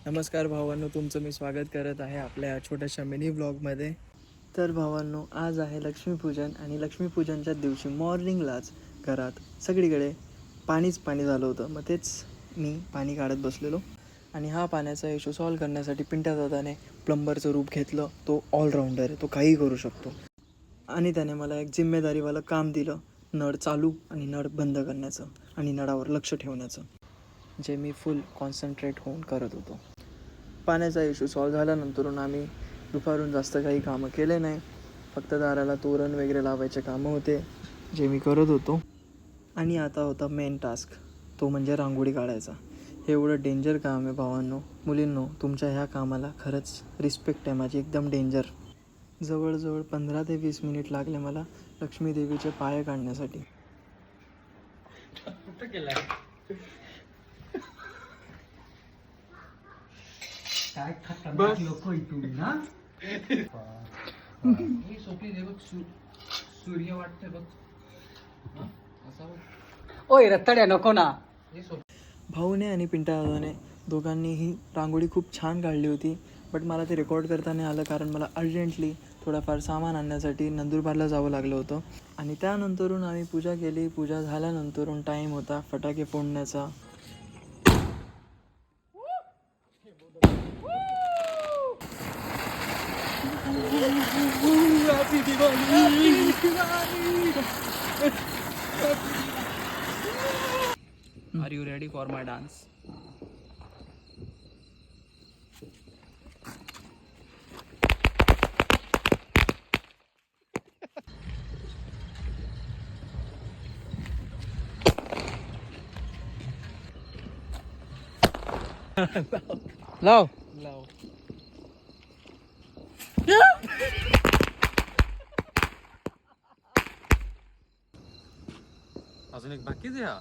नमस्कार भावांनो, तुमचं मी स्वागत करत आहे आपल्या छोट्याशा मिनी ब्लॉगमध्ये. तर भावांनो, आज आहे लक्ष्मीपूजन आणि लक्ष्मीपूजनच्या दिवशी मॉर्निंगलाच घरात सगळीकडे पाणीच पाणी झालं होतं. मग तेच मी पाणी काढत बसलेलो आणि हा पाण्याचा इश्यू सॉल्व करण्यासाठी पिंट्या दादाने प्लंबरचं रूप घेतलं. तो ऑलराऊंडर आहे, तो काहीही करू शकतो आणि त्याने मला एक जिम्मेदारीवालं काम दिलं, नळ चालू आणि नळ बंद करण्याचं आणि नळावर लक्ष ठेवण्याचं, जे मी फुल कॉन्सन्ट्रेट होऊन करत होतो. पाण्याचा इश्यू सॉल्व झाल्यानंतर आम्ही दुपारून जास्त काही कामं केले नाही. फक्त दाराला तोरण वगैरे लावायचे कामं होते, जे मी करत होतो. आणि आता होता मेन टास्क, तो म्हणजे रांगोळी काढायचा. हे एवढं डेंजर काम आहे भावांनो, मुलींनो. तुमच्या ह्या कामाला खरंच रिस्पेक्ट आहे माझी, एकदम डेंजर. जवळजवळ 15 ते 20 मिनिट लागले मला लक्ष्मी देवीचे पाय काढण्यासाठी. कुठं केलाय? काय खतरनाक लोक आहे तुम्ही ना. ही सोपी दे बघ, सूर्य वाटते बघ. असा बघ. ओय रत्तड्या नको ना. भाऊने आणि पिंट्या दादाने दोघांनीही रांगोळी खूप छान काढली होती. बट मला ते रेकॉर्ड करता नाही आलं, कारण मला अर्जंटली थोडाफार सामान आणण्यासाठी नंदुरबारला जावं लागलं होतं. आणि त्यानंतरून आम्ही पूजा केली. पूजा झाल्यानंतरून टाईम होता फटाके फोडण्याचा. Are you ready for my dance? लाव. अजून एक बाकीच आहे हा.